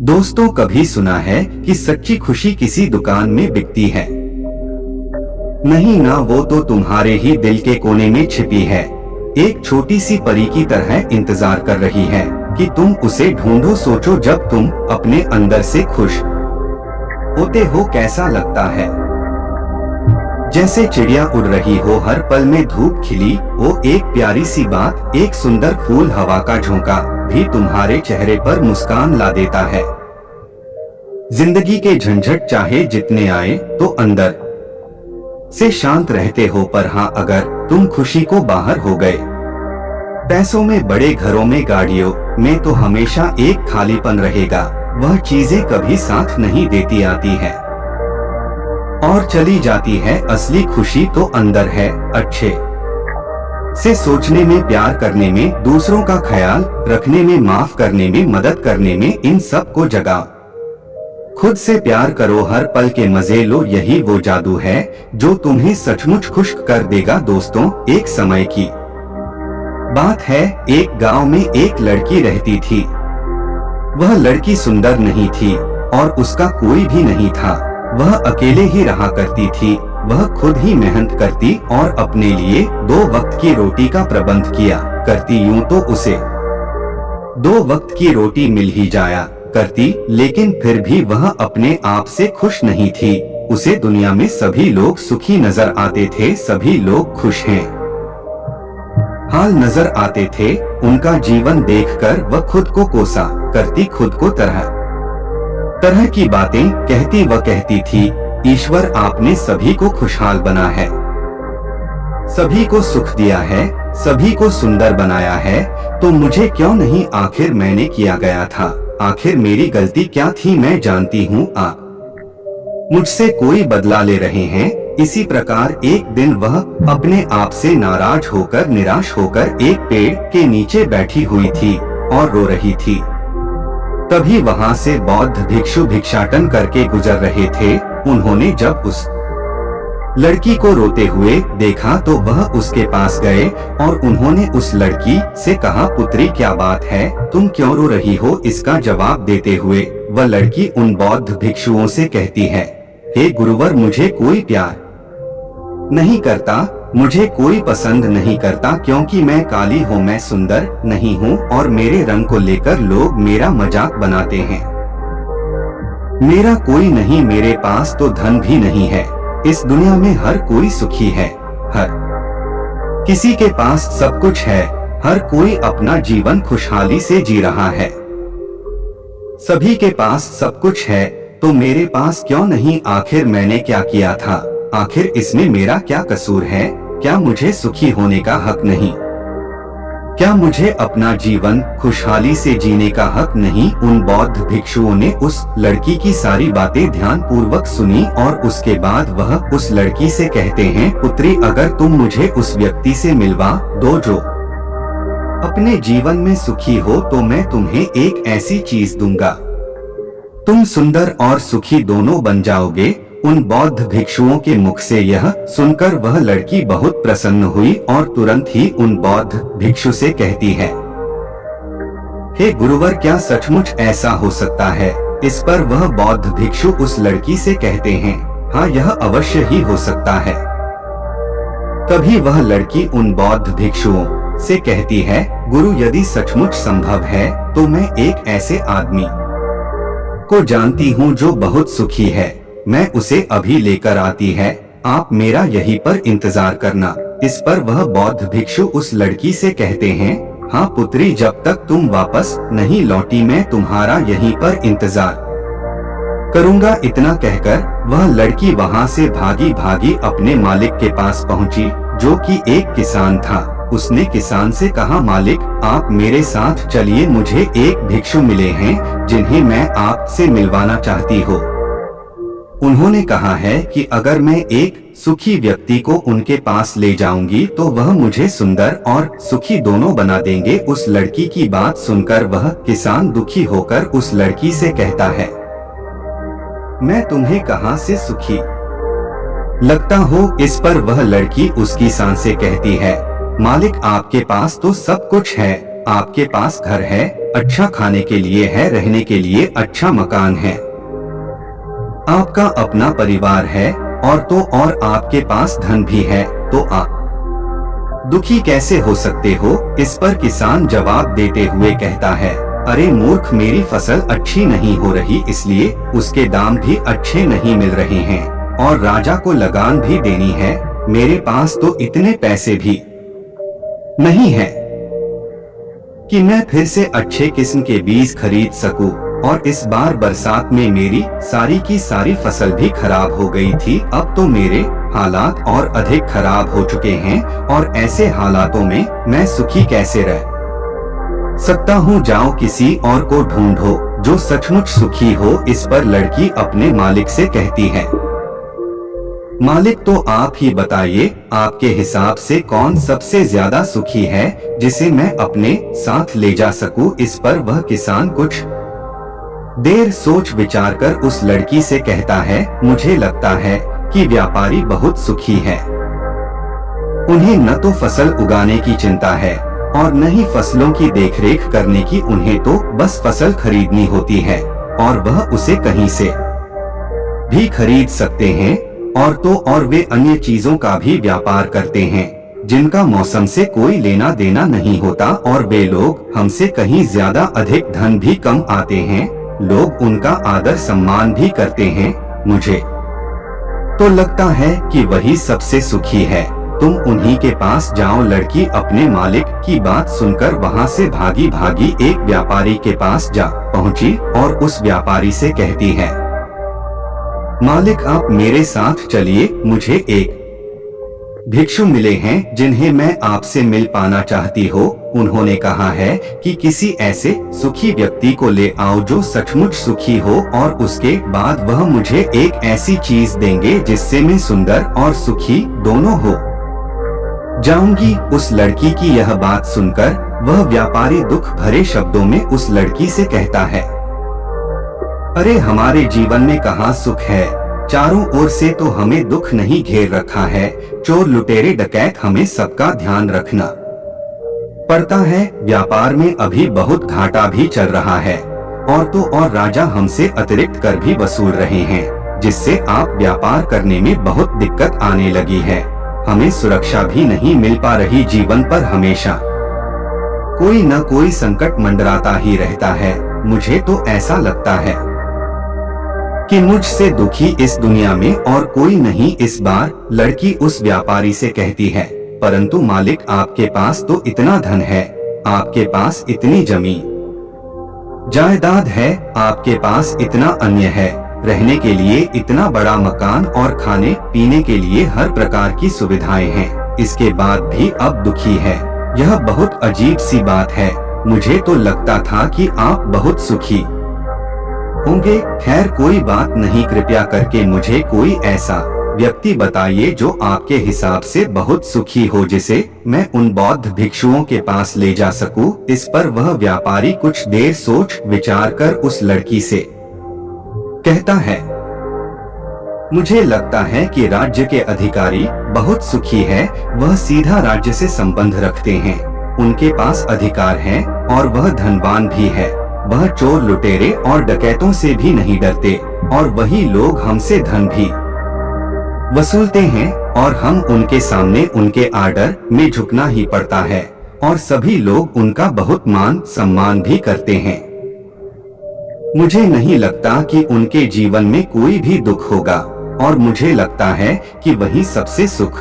दोस्तों, कभी सुना है कि सच्ची खुशी किसी दुकान में बिकती है? नहीं ना, वो तो तुम्हारे ही दिल के कोने में छिपी है। एक छोटी सी परी की तरह इंतजार कर रही है कि तुम उसे ढूंढो। सोचो, जब तुम अपने अंदर से खुश होते हो कैसा लगता है। जैसे चिड़िया उड़ रही हो, हर पल में धूप खिली हो, एक प्यारी सी बात, एक सुंदर फूल, हवा का झोंका भी तुम्हारे चेहरे पर मुस्कान ला देता है। जिंदगी के झंझट चाहे जितने आए तो अंदर से शांत रहते हो। पर हाँ, अगर तुम खुशी को बाहर हो गए, पैसों में, बड़े घरों में, गाड़ियों में, तो हमेशा एक खालीपन रहेगा। वह चीजें कभी साथ नहीं देती, आती है और चली जाती है। असली खुशी तो अंदर है, अच्छे से सोचने में, प्यार करने में, दूसरों का ख्याल रखने में, माफ करने में, मदद करने में। इन सब को जगा खुद से प्यार करो, हर पल के मजे लो, यही वो जादू है जो तुम्हें सचमुच खुश कर देगा। दोस्तों, एक समय की बात है, एक गांव में एक लड़की रहती थी। वह लड़की सुंदर नहीं थी और उसका कोई भी नहीं था। वह अकेले ही रहा करती थी। वह खुद ही मेहनत करती और अपने लिए 2 वक्त की रोटी का प्रबंध किया करती। यूं तो उसे 2 वक्त की रोटी मिल ही जाया करती, लेकिन फिर भी वह अपने आप से खुश नहीं थी। उसे दुनिया में सभी लोग सुखी नजर आते थे, सभी लोग खुश हैं हाल नजर आते थे। उनका जीवन देखकर वह खुद को कोसा करती, खुद को तरह तरह की बातें कहती। वह कहती थी, ईश्वर, आपने सभी को खुशहाल बना है, सभी को सुख दिया है, सभी को सुंदर बनाया है, तो मुझे क्यों नहीं? आखिर मैंने किया गया था, आखिर मेरी गलती क्या थी? मैं जानती हूँ आप मुझसे कोई बदला ले रहे हैं। इसी प्रकार एक दिन वह अपने आप से नाराज होकर, निराश होकर एक पेड़ के नीचे बैठी हुई थी और रो रही थी। तभी वहां से बौद्ध भिक्षु भिक्षाटन करके गुजर रहे थे। उन्होंने जब उस लड़की को रोते हुए देखा तो वह उसके पास गए और उन्होंने उस लड़की से कहा, पुत्री, क्या बात है, तुम क्यों रो रही हो? इसका जवाब देते हुए वह लड़की उन बौद्ध भिक्षुओं से कहती है, हे गुरुवर, मुझे कोई प्यार नहीं करता, मुझे कोई पसंद नहीं करता, क्योंकि मैं काली हूँ, मैं सुंदर नहीं हूँ और मेरे रंग को लेकर लोग मेरा मजाक बनाते हैं। मेरा कोई नहीं, मेरे पास तो धन भी नहीं है। इस दुनिया में हर कोई सुखी है, हर किसी के पास सब कुछ है, हर कोई अपना जीवन खुशहाली से जी रहा है। सभी के पास सब कुछ है, तो मेरे पास क्यों नहीं? आखिर मैंने क्या किया था? आखिर इसमें मेरा क्या कसूर है? क्या मुझे सुखी होने का हक नहीं? क्या मुझे अपना जीवन खुशहाली से जीने का हक नहीं? उन बौद्ध भिक्षुओं ने उस लड़की की सारी बातें ध्यान पूर्वक सुनी और उसके बाद वह उस लड़की से कहते हैं, पुत्री, अगर तुम मुझे उस व्यक्ति से मिलवा दो जो अपने जीवन में सुखी हो, तो मैं तुम्हें एक ऐसी चीज दूंगा, तुम सुंदर और सुखी दोनों बन जाओगे। उन बौद्ध भिक्षुओं के मुख से यह सुनकर वह लड़की बहुत प्रसन्न हुई और तुरंत ही उन बौद्ध भिक्षु से कहती है, हे गुरुवर, क्या सचमुच ऐसा हो सकता है? इस पर वह बौद्ध भिक्षु उस लड़की से कहते हैं, हाँ, यह अवश्य ही हो सकता है। तभी वह लड़की उन बौद्ध भिक्षुओं से कहती है, गुरु, यदि सचमुच संभव है तो मैं एक ऐसे आदमी को जानती हूँ जो बहुत सुखी है, मैं उसे अभी लेकर आती है, आप मेरा यहीं पर इंतजार करना। इस पर वह बौद्ध भिक्षु उस लड़की से कहते हैं, हाँ पुत्री, जब तक तुम वापस नहीं लौटी मैं तुम्हारा यहीं पर इंतजार करूंगा। इतना कहकर वह लड़की वहां से भागी भागी अपने मालिक के पास पहुंची, जो कि एक किसान था। उसने किसान से कहा, मालिक, आप मेरे साथ चलिए, मुझे एक भिक्षु मिले हैं जिन्हें मैं आपसे मिलवाना चाहती हो। उन्होंने कहा है कि अगर मैं एक सुखी व्यक्ति को उनके पास ले जाऊंगी तो वह मुझे सुंदर और सुखी दोनों बना देंगे। उस लड़की की बात सुनकर वह किसान दुखी होकर उस लड़की से कहता है, मैं तुम्हें कहां से सुखी लगता हूँ? इस पर वह लड़की उस किसान से कहती है, मालिक, आपके पास तो सब कुछ है, आपके पास घर है, अच्छा खाने के लिए है, रहने के लिए अच्छा मकान है, आपका अपना परिवार है और तो और आपके पास धन भी है, तो आप दुखी कैसे हो सकते हो? इस पर किसान जवाब देते हुए कहता है, अरे मूर्ख, मेरी फसल अच्छी नहीं हो रही, इसलिए उसके दाम भी अच्छे नहीं मिल रहे हैं और राजा को लगान भी देनी है, मेरे पास तो इतने पैसे भी नहीं है कि मैं फिर से अच्छे किस्म के बीज खरीद सकूं। और इस बार बरसात में मेरी सारी की सारी फसल भी खराब हो गई थी। अब तो मेरे हालात और अधिक खराब हो चुके हैं और ऐसे हालातों में मैं सुखी कैसे रह सकता हूँ? जाओ किसी और को ढूंढो जो सचमुच सुखी हो। इस पर लड़की अपने मालिक से कहती है, मालिक, तो आप ही बताइए, आपके हिसाब से कौन सबसे ज्यादा सुखी है जिसे मैं अपने साथ ले जा सकूं? इस पर वह किसान कुछ देर सोच विचार कर उस लड़की से कहता है, मुझे लगता है कि व्यापारी बहुत सुखी है। उन्हें न तो फसल उगाने की चिंता है और न ही फसलों की देखरेख करने की, उन्हें तो बस फसल खरीदनी होती है और वह उसे कहीं से भी खरीद सकते हैं। और तो और वे अन्य चीजों का भी व्यापार करते हैं जिनका मौसम से कोई लेना देना नहीं होता और वे लोग हमसे कहीं ज्यादा अधिक धन भी कम आते हैं। लोग उनका आदर सम्मान भी करते हैं। मुझे तो लगता है कि वही सबसे सुखी है। तुम उन्हीं के पास जाओ। लड़की अपने मालिक की बात सुनकर वहां से भागी भागी एक व्यापारी के पास जा पहुंची और उस व्यापारी से कहती है, मालिक, आप मेरे साथ चलिए, मुझे एक भिक्षु मिले हैं जिन्हें मैं आपसे मिल पाना चाहती हो। उन्होंने कहा है कि किसी ऐसे सुखी व्यक्ति को ले आओ जो सचमुच सुखी हो और उसके बाद वह मुझे एक ऐसी चीज देंगे जिससे मैं सुंदर और सुखी दोनों हो जाऊंगी। उस लड़की की यह बात सुनकर वह व्यापारी दुख भरे शब्दों में उस लड़की से कहता है, अरे हमारे जीवन में कहाँ सुख है? चारों ओर से तो हमें दुख नहीं घेर रखा है। चोर लुटेरे डकैत, हमें सबका ध्यान रखना पड़ता है। व्यापार में अभी बहुत घाटा भी चल रहा है और तो और राजा हमसे अतिरिक्त कर भी वसूल रहे हैं, जिससे आप व्यापार करने में बहुत दिक्कत आने लगी है। हमें सुरक्षा भी नहीं मिल पा रही। जीवन पर हमेशा कोई न कोई संकट मंडराता ही रहता है। मुझे तो ऐसा लगता है कि मुझसे दुखी इस दुनिया में और कोई नहीं। इस बार लड़की उस व्यापारी से कहती है, परंतु मालिक, आपके पास तो इतना धन है, आपके पास इतनी जमीन जायदाद है, आपके पास इतना अन्य है, रहने के लिए इतना बड़ा मकान और खाने पीने के लिए हर प्रकार की सुविधाएं हैं। इसके बाद भी अब दुखी है। यह बहुत अजीब सी बात है। मुझे तो लगता था कि आप बहुत सुखी होंगे। खैर कोई बात नहीं, कृपया करके मुझे कोई ऐसा व्यक्ति बताइए जो आपके हिसाब से बहुत सुखी हो, जिसे मैं उन बौद्ध भिक्षुओं के पास ले जा सकूं। इस पर वह व्यापारी कुछ देर सोच विचार कर उस लड़की से कहता है, मुझे लगता है कि राज्य के अधिकारी बहुत सुखी है। वह सीधा राज्य से संबंध रखते हैं, उनके पास अधिकार है और वह धनवान भी है। वह चोर लुटेरे और डकैतों से भी नहीं डरते और वही लोग हमसे धन भी वसूलते हैं और हम उनके सामने उनके आर्डर में झुकना ही पड़ता है और सभी लोग उनका बहुत मान सम्मान भी करते हैं। मुझे नहीं लगता कि उनके जीवन में कोई भी दुख होगा और मुझे लगता है कि वही सबसे सुख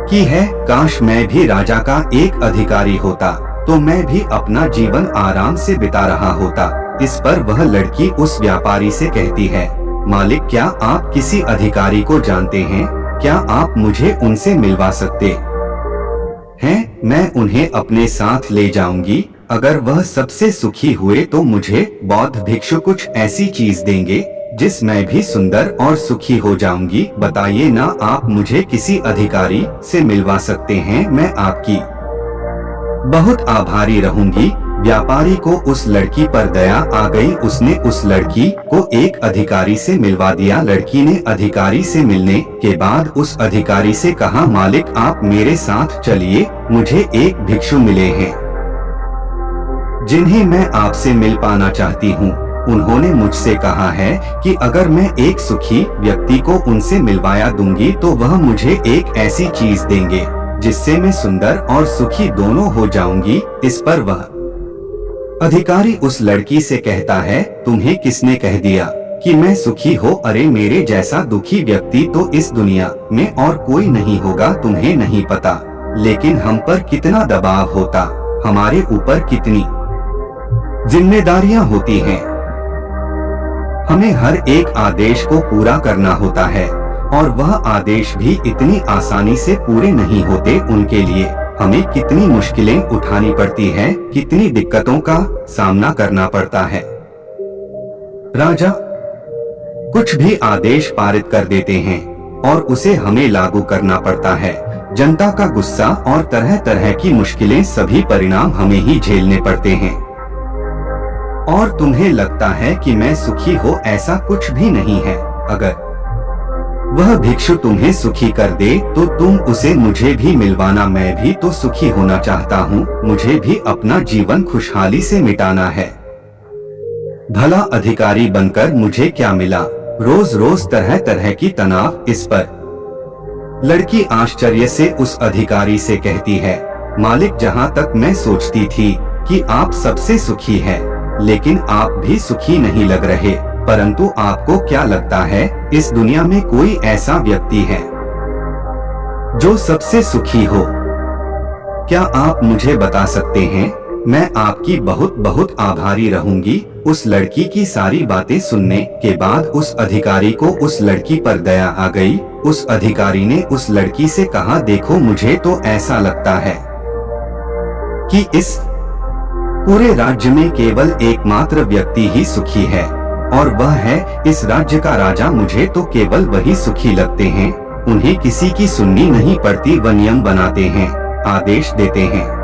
की है। काश मैं भी राजा का एक अधिकारी होता तो मैं भी अपना जीवन आराम से बिता रहा होता। इस पर वह लड़की उस व्यापारी से कहती है, मालिक, क्या आप किसी अधिकारी को जानते हैं? क्या आप मुझे उनसे मिलवा सकते हैं? मैं उन्हें अपने साथ ले जाऊंगी। अगर वह सबसे सुखी हुए तो मुझे बौद्ध भिक्षु कुछ ऐसी चीज देंगे जिस मैं भी सुंदर और सुखी हो जाऊंगी। बताइए ना, आप मुझे किसी अधिकारी से मिलवा सकते हैं? मैं आपकी बहुत आभारी रहूंगी। व्यापारी को उस लड़की पर दया आ गई। उसने उस लड़की को एक अधिकारी से मिलवा दिया। लड़की ने अधिकारी से मिलने के बाद उस अधिकारी से कहा, मालिक, आप मेरे साथ चलिए, मुझे एक भिक्षु मिले हैं जिन्हें मैं आपसे मिल पाना चाहती हूँ। उन्होंने मुझसे कहा है कि अगर मैं एक सुखी व्यक्ति को उनसे मिलवाया दूंगी तो वह मुझे एक ऐसी चीज देंगे जिससे मैं सुंदर और सुखी दोनों हो जाऊंगी। इस पर वह अधिकारी उस लड़की से कहता है, तुम्हें किसने कह दिया कि मैं सुखी हो? अरे मेरे जैसा दुखी व्यक्ति तो इस दुनिया में और कोई नहीं होगा। तुम्हें नहीं पता, लेकिन हम पर कितना दबाव होता, हमारे ऊपर कितनी जिम्मेदारियां होती हैं। हमें हर एक आदेश को पूरा करना होता है और वह आदेश भी इतनी आसानी से पूरे नहीं होते। उनके लिए हमें कितनी मुश्किलें उठानी पड़ती है, कितनी दिक्कतों का सामना करना पड़ता है। राजा कुछ भी आदेश पारित कर देते हैं और उसे हमें लागू करना पड़ता है। जनता का गुस्सा और तरह तरह की मुश्किलें, सभी परिणाम हमें ही झेलने पड़ते हैं। और तुम्हें लगता है कि मैं सुखी हो, ऐसा कुछ भी नहीं है। अगर वह भिक्षु तुम्हें सुखी कर दे तो तुम उसे मुझे भी मिलवाना। मैं भी तो सुखी होना चाहता हूँ, मुझे भी अपना जीवन खुशहाली से मिटाना है। भला अधिकारी बनकर मुझे क्या मिला? रोज रोज तरह तरह की तनाव। इस पर लड़की आश्चर्य से उस अधिकारी से कहती है, मालिक, जहाँ तक मैं सोचती थी कि आप सबसे सुखी हैं, लेकिन आप भी सुखी नहीं लग रहे। परंतु आपको क्या लगता है इस दुनिया में कोई ऐसा व्यक्ति है जो सबसे सुखी हो? क्या आप मुझे बता सकते हैं? मैं आपकी बहुत बहुत आभारी रहूंगी। उस लड़की की सारी बातें सुनने के बाद उस अधिकारी को उस लड़की पर दया आ गई। उस अधिकारी ने उस लड़की से कहा, देखो, मुझे तो ऐसा लगता है कि इस पूरे राज्य में केवल एकमात्र व्यक्ति ही सुखी है और वह है इस राज्य का राजा। मुझे तो केवल वही सुखी लगते हैं। उन्हें किसी की सुननी नहीं पड़ती, वह नियम बनाते हैं, आदेश देते हैं।